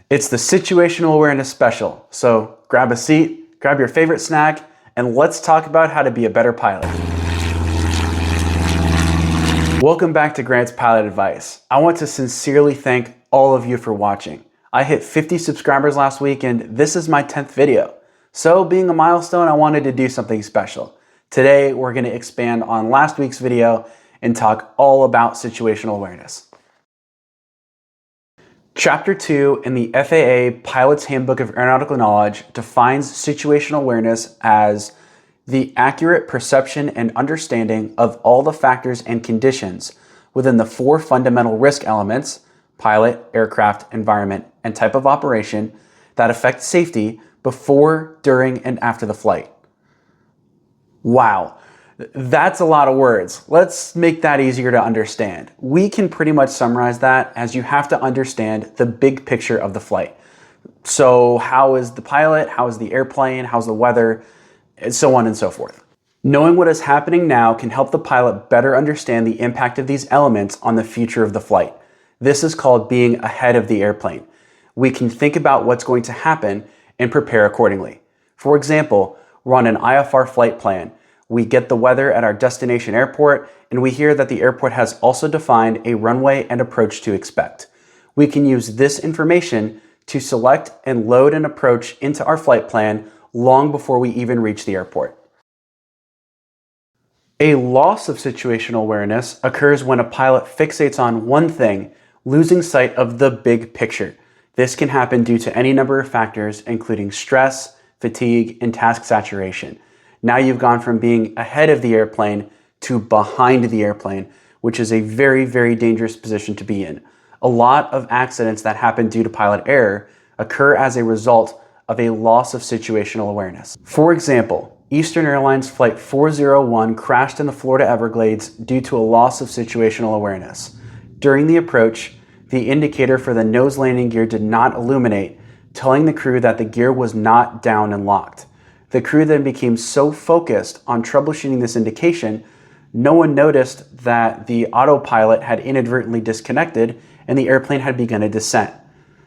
It's the Situational Awareness Special, so grab a seat, grab your favorite snack, and let's talk about how to be a better pilot. Welcome back to Grant's Pilot Advice. I want to sincerely thank all of you for watching. I hit 50 subscribers last week and this is my 10th video. So being a milestone, I wanted to do something special. Today, we're going to expand on last week's video and talk all about situational awareness. Chapter 2 in the FAA Pilot's Handbook of Aeronautical Knowledge defines situational awareness as the accurate perception and understanding of all the factors and conditions within the four fundamental risk elements, pilot, aircraft, environment, and type of operation, that affect safety before, during, and after the flight. Wow. That's a lot of words. Let's make that easier to understand. We can pretty much summarize that as you have to understand the big picture of the flight. So how is the pilot? How is the airplane? How's the weather? And so on and so forth. Knowing what is happening now can help the pilot better understand the impact of these elements on the future of the flight. This is called being ahead of the airplane. We can think about what's going to happen and prepare accordingly. For example, we're on an IFR flight plan. We get the weather at our destination airport, and we hear that the airport has also defined a runway and approach to expect. We can use this information to select and load an approach into our flight plan long before we even reach the airport. A loss of situational awareness occurs when a pilot fixates on one thing, losing sight of the big picture. This can happen due to any number of factors, including stress, fatigue, and task saturation. Now you've gone from being ahead of the airplane to behind the airplane, which is a very, very dangerous position to be in. A lot of accidents that happen due to pilot error occur as a result of a loss of situational awareness. For example, Eastern Airlines Flight 401 crashed in the Florida Everglades due to a loss of situational awareness. During the approach, the indicator for the nose landing gear did not illuminate, telling the crew that the gear was not down and locked. The crew then became so focused on troubleshooting this indication, no one noticed that the autopilot had inadvertently disconnected and the airplane had begun a descent.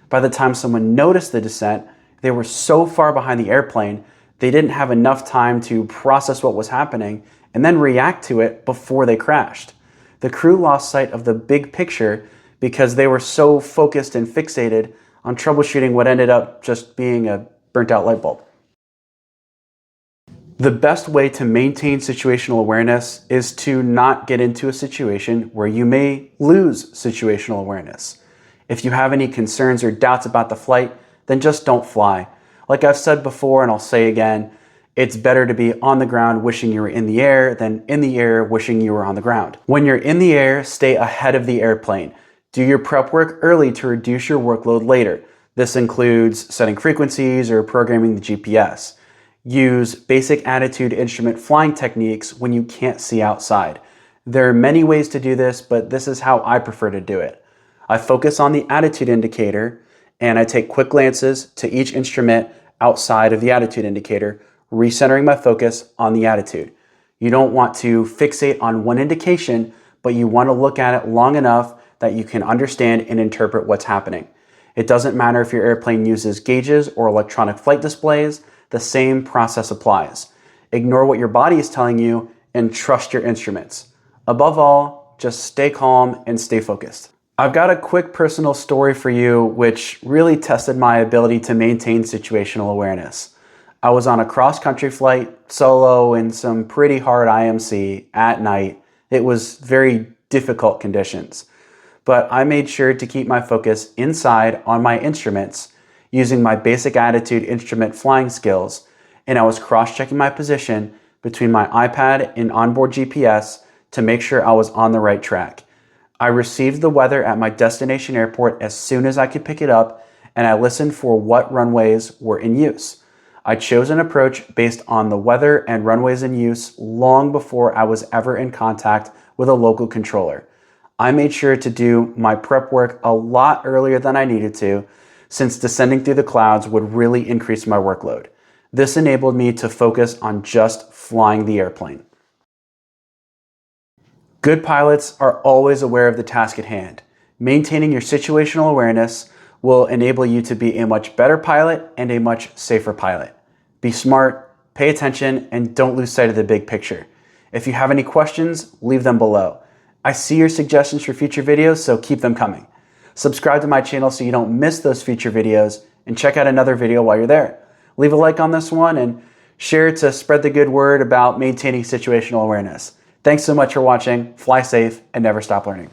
By the time someone noticed the descent, they were so far behind the airplane, they didn't have enough time to process what was happening and then react to it before they crashed. The crew lost sight of the big picture because they were so focused and fixated on troubleshooting what ended up just being a burnt out light bulb. The best way to maintain situational awareness is to not get into a situation where you may lose situational awareness. If you have any concerns or doubts about the flight, then just don't fly. Like I've said before and I'll say again, it's better to be on the ground wishing you were in the air than in the air wishing you were on the ground. When you're in the air, stay ahead of the airplane. Do your prep work early to reduce your workload later. This includes setting frequencies or programming the GPS. Use basic attitude instrument flying techniques when you can't see outside. There are many ways to do this, but this is how I prefer to do it. I focus on the attitude indicator and I take quick glances to each instrument outside of the attitude indicator, recentering my focus on the attitude. You don't want to fixate on one indication, but you want to look at it long enough that you can understand and interpret what's happening. It doesn't matter if your airplane uses gauges or electronic flight displays, the same process applies. Ignore what your body is telling you and trust your instruments. Above all, just stay calm and stay focused. I've got a quick personal story for you which really tested my ability to maintain situational awareness. I was on a cross-country flight, solo, in some pretty hard IMC at night. It was very difficult conditions. But I made sure to keep my focus inside on my instruments using my basic attitude instrument flying skills, and I was cross-checking my position between my iPad and onboard GPS to make sure I was on the right track. I received the weather at my destination airport as soon as I could pick it up, and I listened for what runways were in use. I chose an approach based on the weather and runways in use long before I was ever in contact with a local controller. I made sure to do my prep work a lot earlier than I needed to, since descending through the clouds would really increase my workload. This enabled me to focus on just flying the airplane. Good pilots are always aware of the task at hand. Maintaining your situational awareness will enable you to be a much better pilot and a much safer pilot. Be smart, pay attention, and don't lose sight of the big picture. If you have any questions, leave them below. I see your suggestions for future videos, so keep them coming. Subscribe to my channel so you don't miss those future videos, and check out another video while you're there. Leave a like on this one and share to spread the good word about maintaining situational awareness. Thanks so much for watching. Fly safe and never stop learning.